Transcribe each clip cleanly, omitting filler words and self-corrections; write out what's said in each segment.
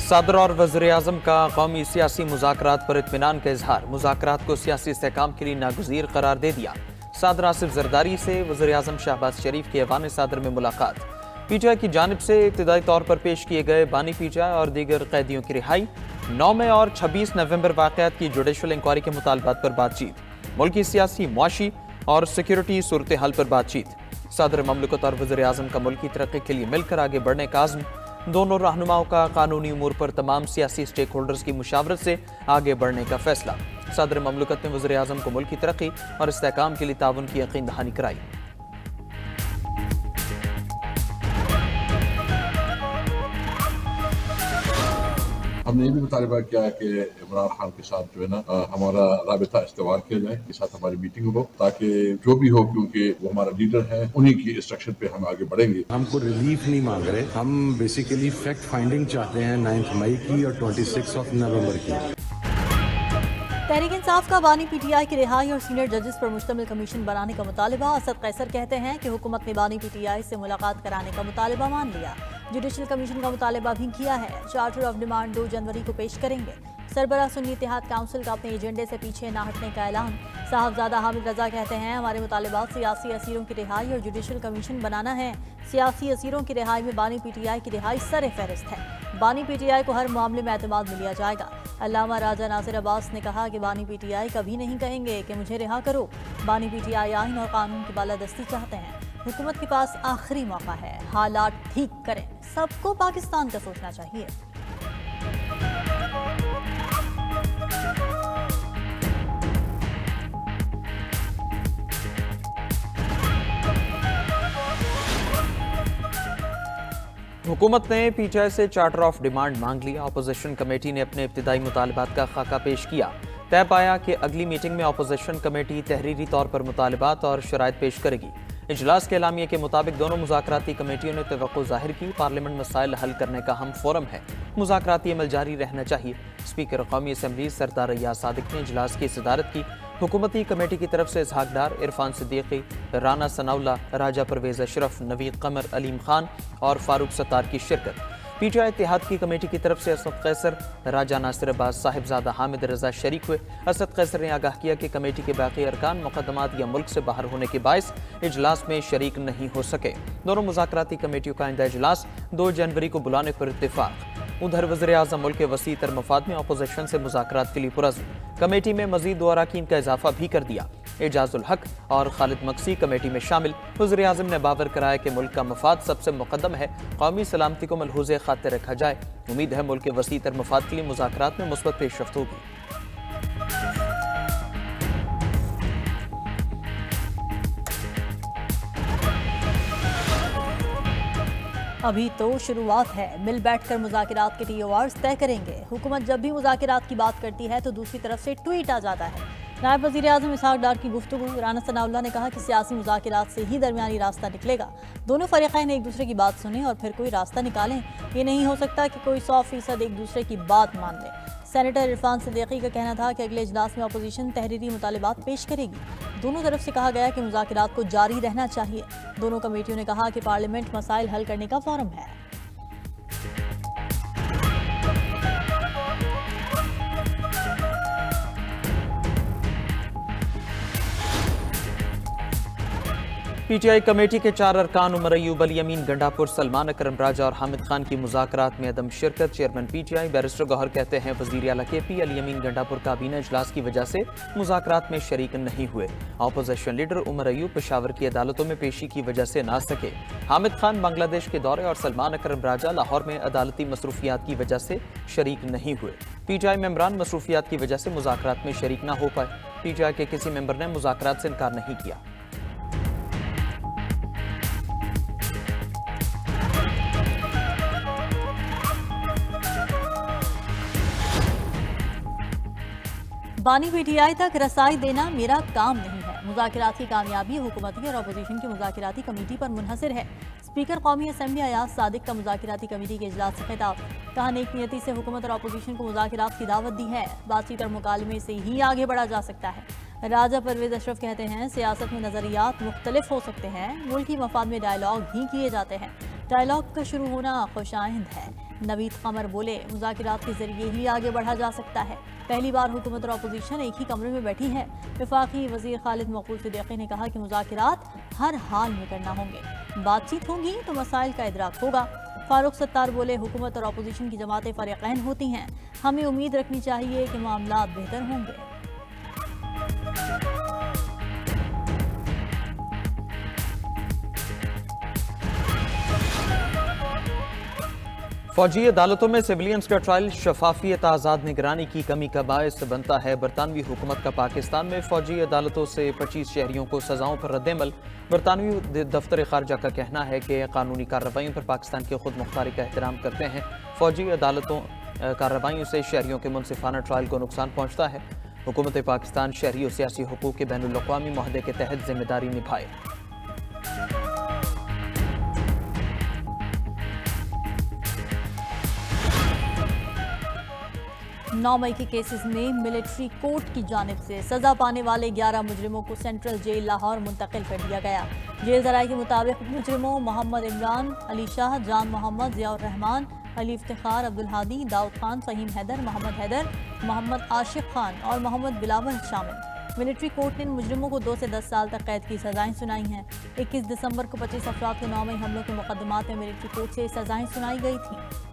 सदर और वज़ीर-ए-आज़म का कौमी सियासी मुज़ाकरात पर इत्मीनान का इजहार। मुज़ाकरात को सियासी इस्तेहकाम के लिए नागुज़ीर करार दे दिया। सदर आसिफ ज़रदारी से वज़ीर-ए-आज़म शहबाज शरीफ के ऐवान सदर में मुलाकात। पीटीआई की जानिब से इब्तिदाई तौर पर पेश किए गए बानी पीटीआई और दीगर कैदियों की रिहाई, 9 मई और 26 नवंबर वाक़यात की जुडिशल इंक्वायरी के मुतालबात पर बातचीत। मुल्की सियासी, मुआशी और सिक्योरिटी सूरत हाल पर बातचीत। सदर ममलकत और वज़ीर-ए-आज़म का मुल्की तरक्की के लिए मिलकर आगे बढ़ने का आज़्म। दोनों रहनुमाओं का कानूनी उमूर पर तमाम सियासी स्टेक होल्डर्स की मुशावरत से आगे बढ़ने का फैसला। सदर ममलकत ने वज़ीर-ए-आज़म को मुल्की तरक्की और इस्तेहकाम के लिए ताउन की यकीन दहानी कराई। हमने ये भी मुतालबा किया है कि इमरान खान के साथ जो है ना हमारा राबिता इस्तेमाल किया जाए, के साथ हमारी मीटिंग हो, ताकि जो भी हो, क्योंकि वो हमारा लीडर है, उन्हीं की इंस्ट्रक्शन पे हम आगे बढ़ेंगे। हमको रिलीफ नहीं मांग रहे, हम बेसिकली फैक्ट फाइंडिंग चाहते हैं 9 मई की और 26 नवंबर की। तहरीक इंसाफ का बानी पीटीआई की रिहाई और सीनियर जजेस पर मुश्तमिल कमीशन बनाने का मुतालबा। असद कैसर कहते हैं कि हुकूमत ने बानी पीटीआई से मुलाकात कराने का मुतालबा मान लिया। जुडिशल कमीशन का मुतालबा भी किया है। चार्टर ऑफ डिमांड 2 जनवरी को पेश करेंगे। सरबराह सुन्नी इत्तेहाद काउंसिल का अपने एजेंडे से पीछे न हटने का ऐलान। साहबजादा हामिद रजा कहते हैं, हमारे मुतालबात सियासी असीरों की रिहाई और जुडिशल कमीशन बनाना है। सियासी असीरों की रिहाई में बानी पीटीआई की रिहाई सर फहरिस्त है। बानी पीटीआई को हर मामले में एतमाद में लिया जाएगा। अल्लामा राजा नासिर अब्बास ने कहा कि बानी पीटीआई कभी नहीं कहेंगे कि मुझे रिहा करो। बानी पीटीआई आइन और कानून की बालादस्ती चाहते हैं। हुकूमत के पास आखिरी मौका है, हालात ठीक करें। सबको पाकिस्तान का सोचना चाहिए। हुकूमत ने पीटीआई से चार्टर ऑफ डिमांड मांग लिया। अपोजिशन कमेटी ने अपने इब्तिदाई मुतालबात का खाका पेश किया। तय पाया कि अगली मीटिंग में अपोजिशन कमेटी तहरीरी तौर पर मुतालबात और शराइत पेश करेगी। इजलास के एलामिया के मुताबिक दोनों मुज़ाकराती कमेटियों ने तवक्को जाहिर की, पार्लियामेंट मसाइल हल करने का हम फोरम है, मुज़ाकराती अमल जारी रहना चाहिए। स्पीकर कौमी असम्बली सरदार रियाज सादिक ने इजलास की सदारत की। हुकूमती कमेटी की तरफ से इसहाक डार, इरफान सिद्दीकी, राना सनाउल्ला, राजा परवेज अशरफ, नवीद कमर, अलीम खान और फारूक सत्तार की शिरकत। पीटीआई इत्तेहाद की कमेटी की तरफ से असद कैसर, राजा नासिर अब्बास, साहिबजादा हामिद रजा शरीक हुए। असद कैसर ने आगाह किया कि कमेटी के बाकी अरकान मुकदमात या मुल्क से बाहर होने के बायस इजलास में शरीक नहीं हो सके। दोनों मुज़ाकराती कमेटियों का आइंदा इजलास 2 जनवरी को बुलाने पर इत्तेफाक। उधर वज़ीर-ए-आज़म मुल्क के वसी तर मफाद में अपोजिशन से मुज़ाकरात के लिए पुरज़्म। कमेटी में मज़ीद 2 अरकान का इजाफा भी कर दिया। एजाजुल हक और खालिद मक्सी कमेटी में शामिल। वज़ीर-ए-आज़म ने बावर कराया कि मुल्क का मफाद सबसे मुकद्दम है, कौमी सलामती को मलहूज़े खातिर रखा जाए। उम्मीद है मुल्क के वसी तर मफाद के लिए मुज़ाकरात में मुस्बत पेशरफ्त होगी। अभी तो शुरुआत है, मिल बैठकर मुज़ाकरात के TORs तय करेंगे। हुकूमत जब भी मुज़ाकरात की बात करती है तो दूसरी तरफ से ट्वीट आ जाता है। नायब वज़ीर-ए-आज़म इसहाक डार की गुफ्तगू। राना सनाउल्लाह ने कहा कि सियासी मुज़ाकरात से ही दरमियानी रास्ता निकलेगा। दोनों फ़रीक़ैन एक दूसरे की बात सुनें और फिर कोई रास्ता निकालें। ये नहीं हो सकता कि कोई 100% एक दूसरे की बात मान ले। सेनेटर इरफान सिद्दीकी का कहना था कि अगले इजलास में अपोजिशन तहरीरी मुतालबात पेश करेगी। दोनों तरफ से कहा गया कि मुज़ाकरात को जारी रहना चाहिए। दोनों कमेटियों ने कहा कि पार्लियामेंट मसाइल हल करने का फोरम है। पीटीआई कमेटी के 4 अरकान उमर अयूब, अली अमीन गंडापुर, सलमान अकरम राजा और हामिद खान की मुज़ाकरात में अदम शिरकत। चेयरमैन पीटीआई बैरिस्टर गौहर कहते हैं, वज़ीर आला KP अली अमीन गंडापुर काबीना इजलास की वजह से मुज़ाकरात में शरीक नहीं हुए। अपोजिशन लीडर उमर अयूब पेशावर की अदालतों में पेशी की वजह से ना सके। हामिद खान बांग्लादेश के दौरे और सलमान अकरम राजा लाहौर में अदालती मसरूफियात की वजह से शरीक नहीं हुए। पीटीआई मेंबरान मसरूफियात की वजह से मुज़ाकरात में शरीक न हो पाए। पीटीआई के किसी मेंबर ने मुज़ाकरात से इनकार नहीं किया। बानी पीटीआई तक रसाई देना मेरा काम नहीं है। मुज़ाकरात की कामयाबी हुकूमती और अपोजिशन की मुज़ाकराती कमेटी पर मुनहसर है। स्पीकर कौमी असम्बली अयाज सादिक का मुज़ाकराती कमेटी के इजलास से खिताब। कहा, नेक नियति से हुकूमत और अपोजिशन को मुज़ाकरात की दावत दी है। बातचीत और मुकालमे से ही आगे बढ़ा जा सकता है। राजा परवेज अशरफ कहते हैं, सियासत में नज़रियात मुख्तलिफ हो सकते हैं, मुल्की मफाद में डायलॉग भी किए जाते हैं। डायलॉग का शुरू होना खुशाइंद है। نوید قمر بولے مذاکرات کے ذریعے ہی آگے بڑھا جا سکتا ہے، پہلی بار حکومت اور اپوزیشن ایک ہی کمرے میں بیٹھی ہے۔ وفاقی وزیر خالد مقبول صدیقی نے کہا کہ مذاکرات ہر حال میں کرنا ہوں گے، بات چیت ہوگی تو مسائل کا ادراک ہوگا۔ فاروق ستار بولے حکومت اور اپوزیشن کی جماعتیں فریقین ہوتی ہیں، ہمیں امید رکھنی چاہیے کہ معاملات بہتر ہوں گے۔ فوجی عدالتوں میں سویلینز کا ٹرائل شفافیت آزاد نگرانی کی کمی کا باعث بنتا ہے۔ برطانوی حکومت کا پاکستان میں فوجی عدالتوں سے 25 شہریوں کو سزاؤں پر رد عمل۔ برطانوی دفتر خارجہ کا کہنا ہے کہ قانونی کارروائیوں پر پاکستان کی خود مختاری کا احترام کرتے ہیں۔ فوجی عدالتوں کارروائیوں سے شہریوں کے منصفانہ ٹرائل کو نقصان پہنچتا ہے۔ حکومت پاکستان شہری و سیاسی حقوق کے بین الاقوامی معاہدے کے تحت ذمہ داری نبھائے۔ 9 مئی کے کیسز میں ملٹری کورٹ کی جانب سے سزا پانے والے 11 مجرموں کو سینٹرل جیل لاہور منتقل کر دیا گیا۔ جیل ذرائع کے مطابق مجرموں محمد عمران، علی شاہ، جان محمد، ضیاء الرحمان، علی افتخار، عبدالہادی، داؤد خان، فہیم حیدر، محمد عاشق خان اور محمد بلاول شامل۔ ملٹری کورٹ نے ان مجرموں کو 2 سے 10 سال تک قید کی سزائیں سنائی ہیں۔ 21 دسمبر کو 25 افراد کو 9 مئی حملوں کے مقدمات میں ملٹری کورٹ سے سزائیں سنائی گئی تھیں۔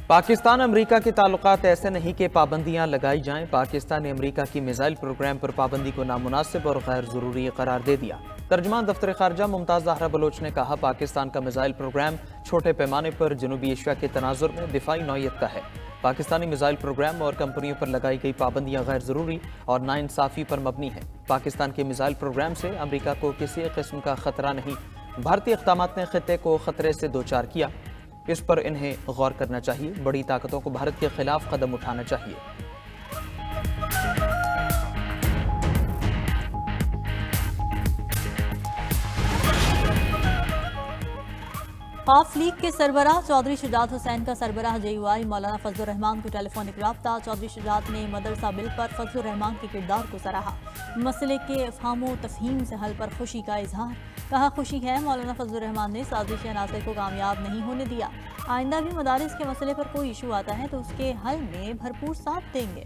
پاکستان امریکہ کے تعلقات ایسے نہیں کہ پابندیاں لگائی جائیں۔ پاکستان نے امریکہ کی میزائل پروگرام پر پابندی کو نامناسب اور غیر ضروری قرار دے دیا۔ ترجمان دفتر خارجہ ممتاز زہرا بلوچ نے کہا پاکستان کا میزائل پروگرام چھوٹے پیمانے پر جنوبی ایشیا کے تناظر میں دفاعی نوعیت کا ہے۔ پاکستانی میزائل پروگرام اور کمپنیوں پر لگائی گئی پابندیاں غیر ضروری اور ناانصافی پر مبنی ہیں۔ پاکستان کے میزائل پروگرام سے امریکہ کو کسی قسم کا خطرہ نہیں۔ بھارتی اقدامات نے خطے کو خطرے سے دوچار کیا، اس پر انہیں غور کرنا چاہیے۔ بڑی طاقتوں کو بھارت کے خلاف قدم اٹھانا چاہیے۔ قاف لیگ کے سربراہ چودھری شجاعت حسین کا سربراہ JUI مولانا فضل الرحمان کو ٹیلی فونک رابطہ۔ چودھری شجاعت نے مدرسہ بل پر فضل الرحمان کے کردار کو سراہا۔ مسئلے کے افہام و تفہیم سے حل پر خوشی کا اظہار، کہا خوشی ہے مولانا فضل الرحمان نے سازشی عناصر کو کامیاب نہیں ہونے دیا، آئندہ بھی مدارس کے مسئلے پر کوئی ایشو آتا ہے تو اس کے حل میں بھرپور ساتھ دیں گے۔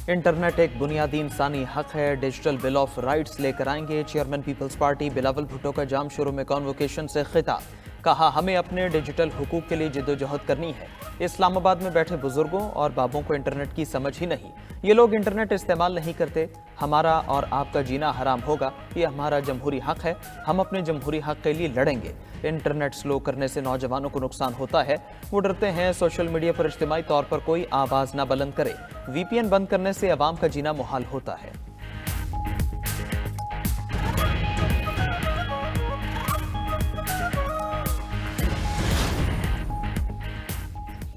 انٹرنیٹ ایک بنیادی انسانی حق ہے، ڈیجیٹل بل آف رائٹس لے کر آئیں گے۔ Chairman peoples party Bilawal Bhutto کا جام شروع میں کانووکیشن سے خطاب، کہا ہمیں اپنے ڈیجیٹل حقوق کے لیے جدوجہد کرنی ہے۔ اسلام آباد میں بیٹھے بزرگوں اور بابوں کو انٹرنیٹ کی سمجھ ہی نہیں، یہ لوگ انٹرنیٹ استعمال نہیں کرتے، ہمارا اور آپ کا جینا حرام ہوگا، یہ ہمارا جمہوری حق ہے، ہم اپنے جمہوری حق کے لیے لڑیں گے۔ انٹرنیٹ سلو کرنے سے نوجوانوں کو نقصان ہوتا ہے، وہ ڈرتے ہیں سوشل میڈیا پر اجتماعی طور پر کوئی آواز نہ بلند کرے۔ VPN بند کرنے سے عوام کا جینا محال ہوتا ہے۔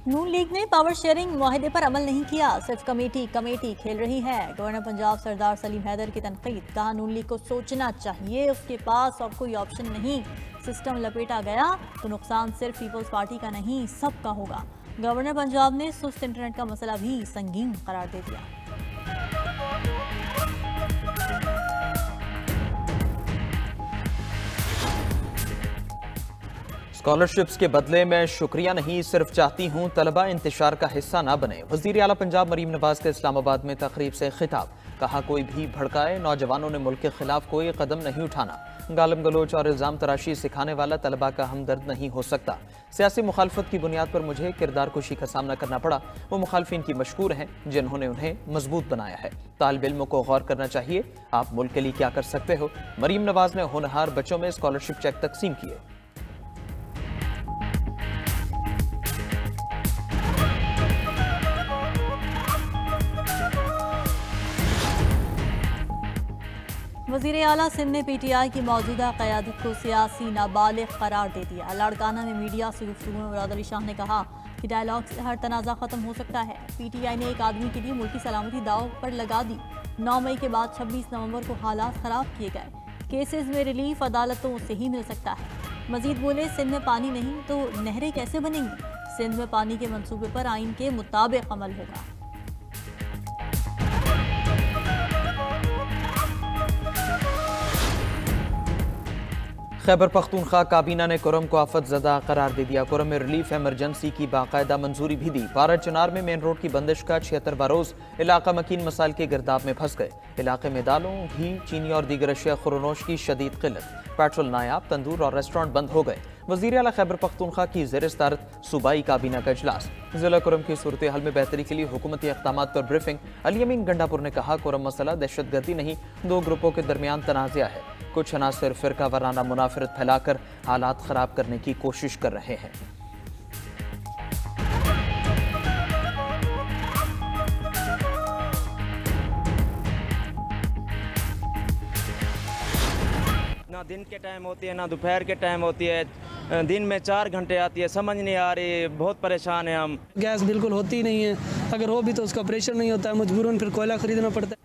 نون لیگ نے پاور شیئرنگ معاہدے پر عمل نہیں کیا، صرف کمیٹی کھیل رہی ہے۔ گورنر پنجاب سردار سلیم حیدر کی تنقید، کہا نون لیگ کو سوچنا چاہیے، اس کے پاس اور کوئی آپشن نہیں، سسٹم لپیٹا گیا تو نقصان صرف پیپلز پارٹی کا نہیں سب کا ہوگا۔ گورنر پنجاب نے سست انٹرنیٹ کا مسئلہ بھی سنگین قرار دے دیا۔ اسکالرشپس کے بدلے میں شکریہ نہیں، صرف چاہتی ہوں طلبہ انتشار کا حصہ نہ بنے۔ وزیر اعلیٰ پنجاب مریم نواز کا اسلام آباد میں تقریب سے خطاب، کہا کوئی بھی بھڑکائے، نوجوانوں نے ملک کے خلاف کوئی قدم نہیں اٹھانا۔ گالم گلوچ اور الزام تراشی سکھانے والا طلبہ کا ہمدرد نہیں ہو سکتا۔ سیاسی مخالفت کی بنیاد پر مجھے کردار کشی کا سامنا کرنا پڑا، وہ مخالفین کی مشکور ہیں جنہوں نے انہیں مضبوط بنایا ہے۔ طالب علموں کو غور کرنا چاہیے، آپ ملک کے لیے کیا کر سکتے ہو۔ مریم نواز نے ہونہار بچوں میں اسکالرشپ چیک تقسیم کیے۔ وزیر اعلیٰ سندھ نے PTI کی موجودہ قیادت کو سیاسی نابالغ قرار دے دیا۔ لاڑکانہ میں میڈیا سے گفتگو میں مراد علی شاہ نے کہا کہ ڈائیلاگ سے ہر تنازع ختم ہو سکتا ہے۔ PTI نے ایک آدمی کے لیے ملکی سلامتی داؤ پر لگا دی۔ 9 مئی کے بعد 26 نومبر کو حالات خراب کیے گئے، کیسز میں ریلیف عدالتوں سے ہی مل سکتا ہے۔ مزید بولے سندھ میں پانی نہیں تو نہریں کیسے بنیں گی، सिंध में पानी के मंसूबे पर आइन के मुताबिक अमल होगा। खैबर पख्तूनख्वा काबीना ने कुरम को आफत ज़दा करार दे दिया। कुरम में रिलीफ एमरजेंसी की बाकायदा मंजूरी भी दी। पारा चनार में मेन रोड की बंदिश का 76वां रोज, इलाका मकीन मसाइल के गिरदाब में फंस गए। इलाके में दालों, घी, चीनी और दीगर अशिया खुरनोश की शदीद किल्लत। पेट्रोल, नायाब, तंदूर और रेस्टोरेंट बंद हो गए। वज़ीर आला खैबर पख्तूनख्वा की ज़ेर सदारत सूबाई काबीना का इजलास। ज़िला कुरम की सूरत हाल में बेहतरी के लिए हुकूमती इक़दामात पर ब्रीफिंग। अली अमीन गंडापुर ने कहा, कुरम मसला दहशतगर्दी नहीं, दो ग्रुपों के दरमियान तनाज़ा है। कुछ अनासर फ़िरका वाराना मुनाफरत फैलाकर हालात ख़राब करने की कोशिश कर रहे हैं। ना दिन के टाइम होती है ना दोपहर के टाइम होती है, दिन में 4 घंटे आती है, समझ नहीं आ रही, बहुत परेशान है हम। गैस बिल्कुल होती ही नहीं है, अगर हो भी तो उसका प्रेशर नहीं होता है, मजबूरन फिर कोयला खरीदना पड़ता है।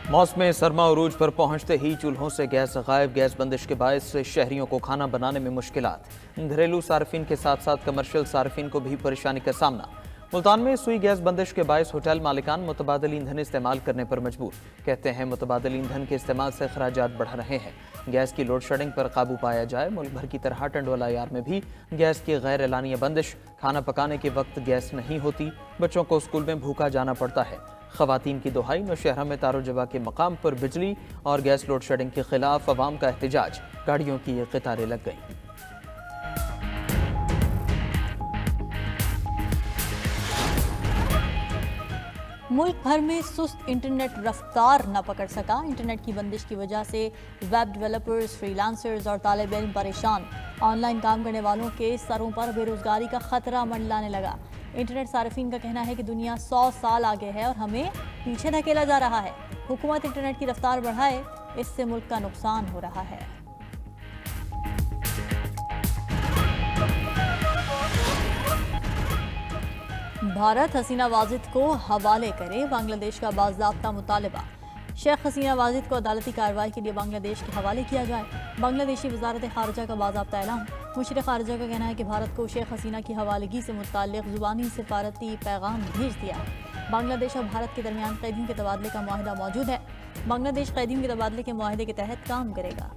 मौसम सरमा उरूज पर पहुंचते ही चूल्हों से गैस गायब। गैस बंदिश के बायस शहरियों को खाना बनाने में मुश्किलात। घरेलू सार्फिन के साथ साथ कमर्शियल सार्फिन को भी परेशानी का सामना। मुल्तान में सुई गैस बंदिश के बायस होटल मालिकान मुतबादिल ईंधन इस्तेमाल करने पर मजबूर। कहते हैं मुतबादिल ईंधन के इस्तेमाल से अखराजात बढ़ रहे हैं। गैस की लोड शेडिंग पर काबू पाया जाए। मुल्क भर की तरह टंडोला यार में भी गैस की गैर एलानिया बंदिश। खाना पकाने के वक्त गैस नहीं होती, बच्चों को स्कूल में भूखा जाना पड़ता है। ख़वातीन की दुहाई। नौशहरा में तारो जवा के मकाम पर बिजली और गैस लोड शेडिंग के खिलाफ अवाम का एहतजाज। गाड़ियों की ये कतारें लग गईं। मुल्क भर में सुस्त इंटरनेट रफ्तार न पकड़ सका। इंटरनेट की बंदिश की वजह से वेब डेवलपर्स, फ्रीलांसर्स और तालिब इल्म परेशान। ऑनलाइन काम करने वालों के सरों पर बेरोजगारी का खतरा मंडलाने लगा। इंटरनेट सार्फिन का कहना है कि दुनिया 100 साल आगे है और हमें पीछे धकेला जा रहा है। हुकूमत इंटरनेट की रफ्तार बढ़ाए, इससे मुल्क का नुकसान हो रहा है। भारत हसीना वाजिद को हवाले करे, बांग्लादेश का बाज़ाब्ता मुतालबा। शेख हसीना वाजिद को अदालती कार्रवाई के लिए बांग्लादेश के हवाले किया जाए। बांग्लादेशी वजारत खारजा का बाज़ाब्ता ऐलान। मुशीर खारजा का कहना है कि भारत को शेख हसीना की हवालगी से मुताल्लिक़ ज़ुबानी सिफारती पैगाम भेज दिया है। बांग्लादेश और भारत के दरमियान कैदियों के तबादले का मुआहदा मौजूद है। बांग्लादेश कैदियों के तबादले के मुआहदे के तहत काम करेगा।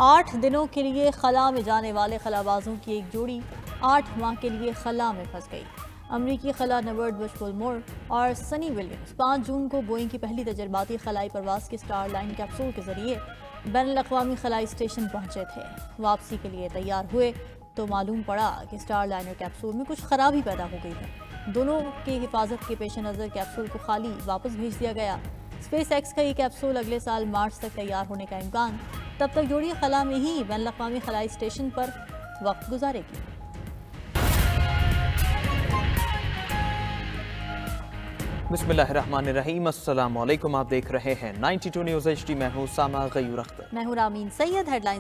आठ दिनों के लिए खला में जाने वाले खलाबाजों की एक जोड़ी 8 माह के लिए खला में फंस गई। अमरीकी खला नवर्ड बुशफुलमोर और सनी विलियम्स 5 जून को बोइंग की पहली तजर्बाती खलाई परवाज के स्टारलाइन कैप्सूल के जरिए बैनुल-अक़वामी खलाई स्टेशन पहुंचे थे। वापसी के लिए तैयार हुए तो मालूम पड़ा कि स्टारलाइनर कैप्सूल में कुछ खराबी पैदा हो गई है। दोनों की हिफाजत के पेश नज़र कैप्सूल को खाली वापस भेज दिया गया। स्पेस एक्स का ये कैप्सूल अगले साल मार्च तक तैयार होने का इम्कान। तब तक जोड़ी खला में ही बैनुल-अक़वामी खलाई स्टेशन पर वक्त गुजारेगी। बिस्मिल्लाहिर्रहमानिर्रहीम। अस्सलाम वालेकुम। आप देख रहे हैं 92 न्यूज़ HD। मैं हूं सामा गयूर अख्तर। मैं हूं रामीन सैयद। हेडलाइन